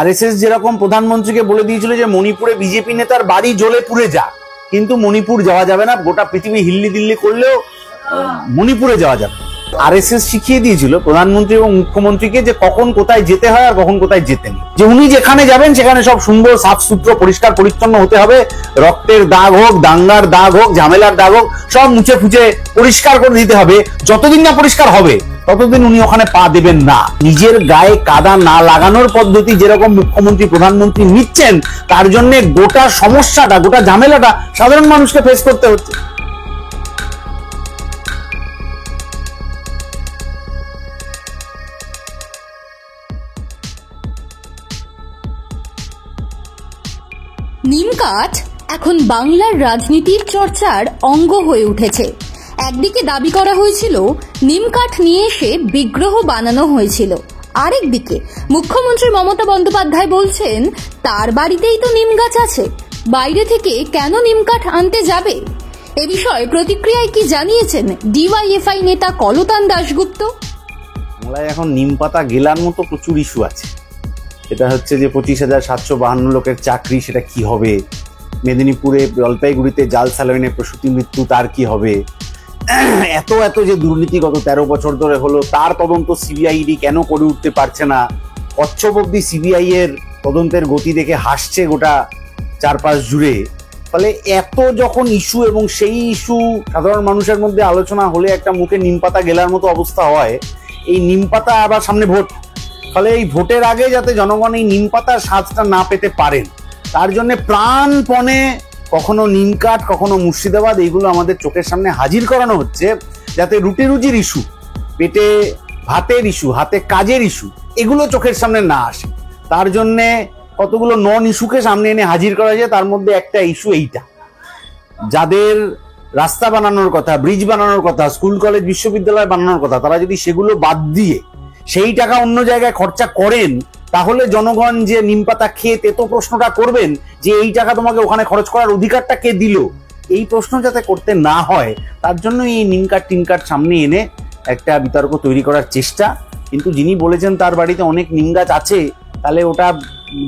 RSS যেরকম প্রধানমন্ত্রীকে বলে দিয়েছিল যে মণিপুরে বিজেপি নেতার বাড়ি জ্বলে পুড়ে যা, কিন্তু মণিপুর যাওয়া যাবে না, গোটা পৃথিবী হিল্লি দিল্লি করলেও মণিপুরে যাওয়া যাবে। আরএসএস শিখিয়ে দিয়েছিল প্রধানমন্ত্রী এবং মুখ্যমন্ত্রীকে যে কখন কোথায় যেতে হয় আর কখন কোথায় যেতে নেই, যে উনি যেখানে যাবেন সেখানে সব সুন্দর সাফ সুতরো পরিষ্কার পরিচ্ছন্ন হতে হবে, রক্তের দাগ হোক, দাঙ্গার দাগ হোক, ঝামেলার দাগ হোক, সব মুছে ফুচে পরিষ্কার করে দিতে হবে। যতদিন না পরিষ্কার হবে ততদিন উনি ওখানে পা দেবেন না। নিজের গায়ে কাদা না লাগানোর পদ্ধতি যেরকম মুখ্যমন্ত্রী প্রধানমন্ত্রী নিচ্ছেন, তার জন্য গোটা সমস্যাটা, গোটা ঝামেলাটা সাধারণ মানুষকে ফেস করতে হচ্ছে। নিমকাঠ এখন বাংলার রাজনীতির চর্চার অঙ্গ হয়ে উঠেছে। একদিকে দাবি করা হয়েছিল নিমকাঠ নিয়ে এসে বিগ্রহ বানানো হয়েছিল, আরেকদিকে মুখ্যমন্ত্রী মমতা বন্দ্যোপাধ্যায় বলছেন তার বাড়িতেই তো নিম গাছ আছে, বাইরে থেকে কেন নিমকাঠ আনতে যাবে। এ বিষয়ে প্রতিক্রিয়ায় কি জানিয়েছেন ডিওয়াইএফআই নেতা কলতান দাশগুপ্ত। বাংলায় এখন নিম পাতা গেলার মতো প্রচুর ইস্যু আছে। এটা হচ্ছে যে 25,752 লোকের চাকরি, সেটা কি হবে? মেদিনীপুরে, জলপাইগুড়িতে জাল স্যালাইনে প্রসূতি মৃত্যু, তার কি হবে? এত এত যে দুর্নীতি গত 13 বছর ধরে হলো, তার তদন্ত সিবিআইডি কেন করে উঠতে পারছে না? কচ্ছপ অব্দি সিবিআই এর তদন্তের গতি দেখে হাসছে গোটা চারপাশ জুড়ে। ফলে এত যখন ইস্যু এবং সেই ইস্যু সাধারণ মানুষের মধ্যে আলোচনা হলে একটা মুখে নিম পাতা গেলার মতো অবস্থা হয়। এই নিম পাতা আবার সামনে ভোট, ফলে এই ভোটের আগে যাতে জনগণ এই নিম পাতার স্বাদটা না পেতে পারেন, তার জন্য প্রাণপণে কখনো নিমকাঠ, কখনো মুর্শিদাবাদ, এইগুলো আমাদের চোখের সামনে হাজির করানো হচ্ছে, যাতে রুটি রুজির ইস্যু, পেটে ভাতের ইস্যু, হাতে কাজের ইস্যু, এগুলো চোখের সামনে না আসে। তার জন্যে কতগুলো নন ইস্যুকে সামনে এনে হাজির করা যায়। তার মধ্যে একটা ইস্যু এইটা, যাদের রাস্তা বানানোর কথা, ব্রিজ বানানোর কথা, স্কুল কলেজ বিশ্ববিদ্যালয় বানানোর কথা, তারা যদি সেগুলো বাদ দিয়ে সেই টাকা অন্য জায়গায় খরচা করেন, তাহলে জনগণ যে নিমপাতা খেয়ে তেতো প্রশ্নটা করবেন যে এই টাকা তোমাকে ওখানে খরচ করার অধিকারটা কে দিল, এই প্রশ্ন যাতে করতে না হয় তার জন্য এই নিমকাঠ টিমকাঠ সামনে এনে একটা বিতর্ক তৈরি করার চেষ্টা। কিন্তু যিনি বলেছেন তার বাড়িতে অনেক নিম গাছ আছে, তাহলে ওটা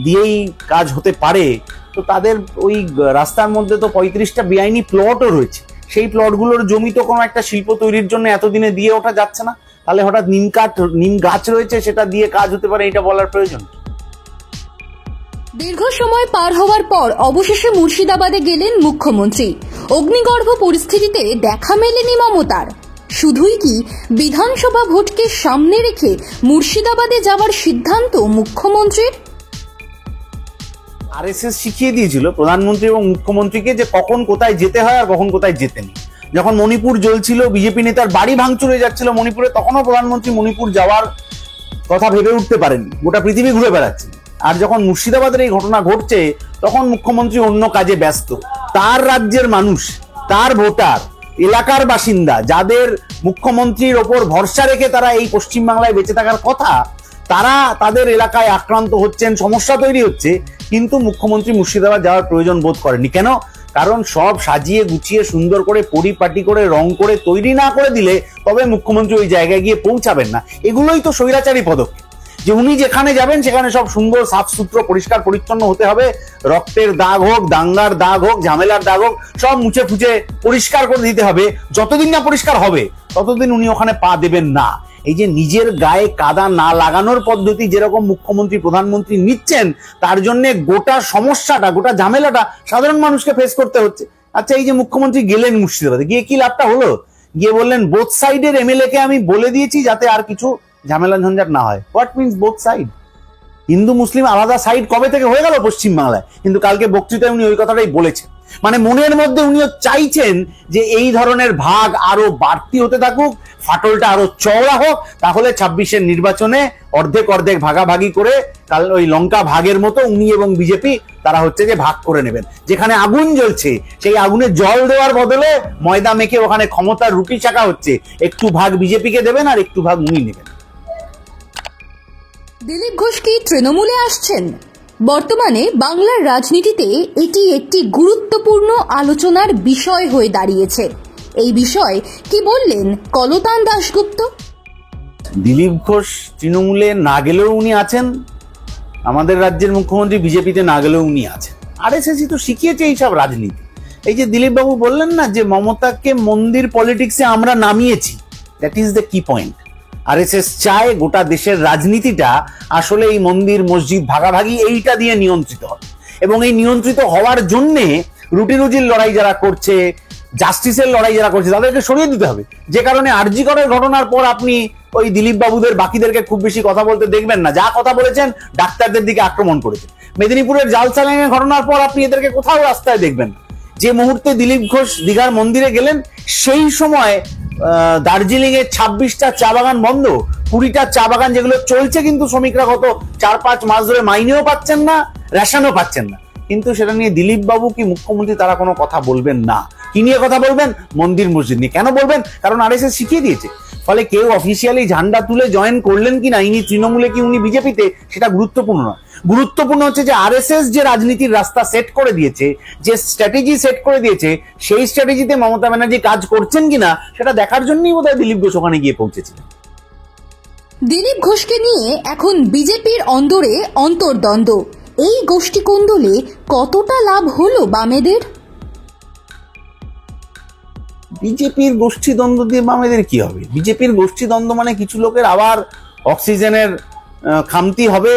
দিয়েই কাজ হতে পারে। তো তাদের ওই রাস্তার মধ্যে তো 35টা বেআইনি প্লটও রয়েছে, সেই প্লটগুলোর জমি তো কোনো একটা শিল্প তৈরির জন্য এতদিনে দিয়ে ওঠা যাচ্ছে না, তাহলে হঠাৎ নিম গাছ রয়েছে সেটা দিয়ে কাজ হতে পারে, এটা বলার প্রয়োজন। দীর্ঘ সময় পার হওয়ার পর অবশেষে মুর্শিদাবাদে গেলেন মুখ্যমন্ত্রী। অগ্নিগর্ভ পরিস্থিতিতে দেখা মেলেনি মমতার। শুধুই কি বিধানসভা ভোটকে সামনে রেখে মুর্শিদাবাদে যাওয়ার সিদ্ধান্ত মুখ্যমন্ত্রীর? আরএসএস শিখিয়ে দিয়েছিল প্রধানমন্ত্রী এবং মুখ্যমন্ত্রীকে যে কখন কোথায় যেতে হয় আর কখন কোথায় যেতে নেই। যখন মণিপুর জ্বলছিল, বিজেপি নেতার বাড়ি ভাঙচুর হয়ে যাচ্ছিল মণিপুরে, তখনও প্রধানমন্ত্রী মণিপুর যাওয়ার কথা ভেবে উঠতে পারেননি, গোটা পৃথিবী ঘুরে বেড়াচ্ছে। আর যখন মুর্শিদাবাদের এই ঘটনা ঘটছে, তখন মুখ্যমন্ত্রী অন্য কাজে ব্যস্ত। তার রাজ্যের মানুষ, তার ভোটার, এলাকার বাসিন্দা, যাদের মুখ্যমন্ত্রীর ওপর ভরসা রেখে তারা এই পশ্চিমবাংলায় বেঁচে থাকার কথা, তারা তাদের এলাকায় আক্রান্ত হচ্ছেন, সমস্যা তৈরি হচ্ছে, কিন্তু মুখ্যমন্ত্রী মুর্শিদাবাদ যাওয়ার প্রয়োজন বোধ করেননি। কেন? কারণ সব সাজিয়ে গুছিয়ে সুন্দর করে পরিপাটি করে রং করে তৈরি না করে দিলে তবে মুখ্যমন্ত্রী ওই জায়গায় গিয়ে পৌঁছাবেন না। এগুলোই তো স্বৈরাচারী পদক্ষেপ, যে উনি যেখানে যাবেন সেখানে সব সুন্দর সাফ সুতরো পরিষ্কার পরিচ্ছন্ন হতে হবে, রক্তের দাগ হোক, দাঙ্গার দাগ হোক, ঝামেলার দাগ হোক, সব মুছে ফুচে পরিষ্কার করে দিতে হবে। যতদিন না পরিষ্কার হবে ততদিন উনি ওখানে পা দেবেন না। এই যে নিজের গায়ে কাদা না লাগানোর পদ্ধতি যেরকম মুখ্যমন্ত্রী প্রধানমন্ত্রী নিচ্ছেন, তার জন্য গোটা সমস্যাটা, গোটা ঝামেলাটা সাধারণ মানুষকে ফেস করতে হচ্ছে। আচ্ছা, এই যে মুখ্যমন্ত্রী গেলেন মুর্শিদাবাদে, গিয়ে কি লাভটা হলো? গিয়ে বললেন বোথ সাইডের এমএলএ কে আমি বলে দিয়েছি যাতে আর কিছু ঝামেলা ঝঞ্ঝাট না হয়। What means both side? হিন্দু মুসলিম আলাদা সাইড কবে থেকে হয়ে গেল পশ্চিমবাংলায়? কিন্তু কালকে বক্তৃতায় উনি ওই কথাটাই বলেছেন। মানে মনের মধ্যে উনিও চাইছেন যে এই ধরনের ভাগ আরো বাড়তি হতে থাকুক, ফাটলটা আরো চওড়া হোক, তাহলে 26-এর নির্বাচনে অর্ধেক অর্ধেক ভাগাভাগি করে কাল ওই লঙ্কা ভাগের মতো উনি এবং বিজেপি তারা হচ্ছে যে ভাগ করে নেবেন। যেখানে আগুন জ্বলছে সেই আগুনে জল দেওয়ার বদলে ময়দা মেখে ওখানে ক্ষমতার রুটি চাকা হচ্ছে, একটু ভাগ বিজেপিকে দেবেন আর একটু ভাগ উনি নেবেন। দিলীপ ঘোষ কি তৃণমূলে আসছেন? বর্তমানে বাংলার রাজনীতিতে এটি একটি গুরুত্বপূর্ণ আলোচনার বিষয় হয়ে দাঁড়িয়েছে। এই বিষয়ে কি বললেন কলতান দাশগুপ্ত? দিলীপ ঘোষ তৃণমূলে না গেলেও উনি আছেন, আমাদের রাজ্যের মুখ্যমন্ত্রী বিজেপিতে না গেলেও উনি আছেন। আরএসএসই তো শিখিয়েছে এইসব রাজনীতি। এই যে দিলীপ বাবু বললেন না যে মমতাকে মন্দির পলিটিক্সে আমরা নামিয়েছি, দ্যাট ইজ দ্য কি পয়েন্ট। আরএসএস চায় গোটা দেশের রাজনীতিটা আসলে এই মন্দির মসজিদ ভাগাভাগি এইটা দিয়ে নিয়ন্ত্রিত হয়, এবং এই নিয়ন্ত্রিত হওয়ার জন্যে রুটি রুজির লড়াই যারা করছে, জাস্টিসের লড়াই যারা করছে, তাদেরকে সরিয়ে দিতে হবে। যে কারণে আরজি করের ঘটনার পর আপনি ওই দিলীপ বাবুদের বাকিদেরকে খুব বেশি কথা বলতে দেখবেন না। যা কথা বলেছেন ডাক্তারদের দিকে আক্রমণ করেছেন। মেদিনীপুরের জাল চালানের ঘটনার পর আপনি এদেরকে কোথাও রাস্তায় দেখবেন না। যে মুহূর্তে দিলীপ ঘোষ দীঘার মন্দিরে গেলেন সেই সময় দার্জিলিং এর 26টা চা বাগান বন্ধ, 20টা চা বাগান যেগুলো চলছে, কিন্তু শ্রমিকরা গত 4-5 মাস ধরে মাইনেও পাচ্ছেন না, রেশনও পাচ্ছেন না। কিন্তু সেটা নিয়ে দিলীপ বাবু কি মুখ্যমন্ত্রী তারা কোনো কথা বলবেন না। কি নিয়ে কথা বলবেন? মন্দির মসজিদ নিয়ে। কেন বলবেন? কারণ আরএসএস শিখিয়ে দিয়েছে। ফলে কেউ অফিসিয়ালি ঝান্ডা তুলে জয়েন করলেন কিনা, ইনি তৃণমূলে কি উনি বিজেপিতে, সেটা গুরুত্বপূর্ণ নয়। গুরুত্বপূর্ণ হচ্ছে যে আরএসএস যে রাজনীতির রাস্তা সেট করে দিয়েছে, যে স্ট্র্যাটেজি সেট করে দিয়েছে, সেই স্ট্র্যাটেজিতে মমতা ব্যানার্জি কাজ করছেন কিনা সেটা দেখার জন্যই বোধহয় দিলীপ ঘোষ ওখানে গিয়ে পৌঁছেছিলেন। দিলীপ ঘোষকে নিয়ে এখন বিজেপির অন্দরে অন্তর্দ্বন্দ্ব। এই গোষ্ঠী কোন্দলে কতটা লাভ হলো বামেদের? বিজেপির গোষ্ঠী দ্বন্দ্ব দিয়ে বামেদের কি হবে? বিজেপির গোষ্ঠী দ্বন্দ্ব মানে কিছু লোকের আবার অক্সিজেনের খামতি হবে,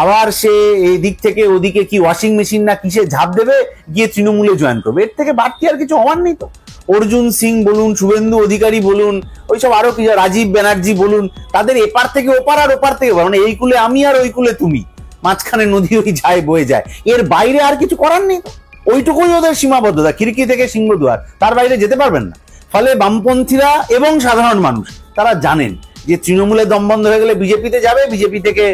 আবার সে এই দিক থেকে ওদিকে কি ওয়াশিং মেশিন না কিসে ঝাঁপ দেবে, গিয়ে তৃণমূলে জয়েন করবে। এর থেকে বাড়তি আর কিছু হওয়ার নেই তো। অর্জুন সিং বলুন, শুভেন্দু অধিকারী বলুন, ওইসব আরো কিছু, রাজীব ব্যানার্জি বলুন, তাদের এপার থেকে ওপার আর ওপার থেকে ওপার, মানে এই কুলে আমি আর ওই কুলে তুমি, মাঝখানে নদী ওই যায় বয়ে যায়। এর বাইরে আর কিছু করার নেই তো। ওইটুকুই ওদের সীমাবদ্ধতা, খিড়কি থেকে সিংহদুয়ার, তার বাইরে যেতে পারবেন না। ফলে বামপন্থীরা এবং সাধারণ মানুষ তারা জানেন যে তৃণমূলে দম বন্ধ হয়ে গেলে বিজেপিতে যাবে, বিজেপি থেকে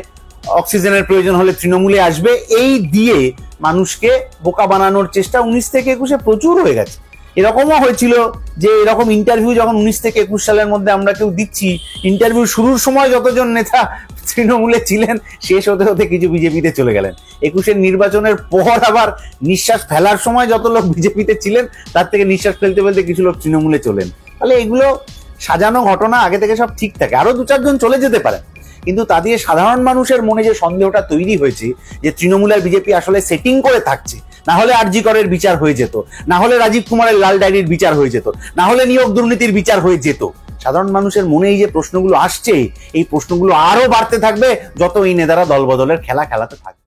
অক্সিজেনের প্রয়োজন হলে তৃণমূলে আসবে। এই দিয়ে মানুষকে বোকা বানানোর চেষ্টা 19 থেকে 21 প্রচুর হয়ে গেছে। এরকমও হয়েছিল যে এরকম ইন্টারভিউ যখন 19 থেকে 21 সালের মধ্যে আমরা কেউ দিচ্ছি, ইন্টারভিউ শুরুর সময় যতজন নেতা তৃণমূলে ছিলেন, শেষ হতে হতে কিছু বিজেপিতে চলে গেলেন। 21-এর নির্বাচনের পর আবার নিঃশ্বাস ফেলার সময় যত লোক বিজেপিতে ছিলেন, তার থেকে নিঃশ্বাস ফেলতে ফেলতে কিছু লোক তৃণমূলে চলেন। তাহলে এগুলো সাজানো ঘটনা, আগে থেকে সব ঠিক থাকে। আরো 2-4 জন চলে যেতে পারেন, কিন্তু তা দিয়ে সাধারণ মানুষের মনে যে সন্দেহটা তৈরি হয়েছে যে তৃণমূলের বিজেপি আসলে সেটিং করে থাকছে, না হলে আরজি করের বিচার হয়ে যেত, না হলে রাজীব কুমারের লাল ডায়েরির বিচার হয়ে যেত, না হলে নিয়োগ দুর্নীতির বিচার হয়ে যেত, সাধারণ মানুষের মনে এই যে প্রশ্নগুলো আসছে, এই প্রশ্নগুলো আরো বাড়তে থাকবে যত এই নেতারা দলবদলের খেলা খেলাতে থাকবে।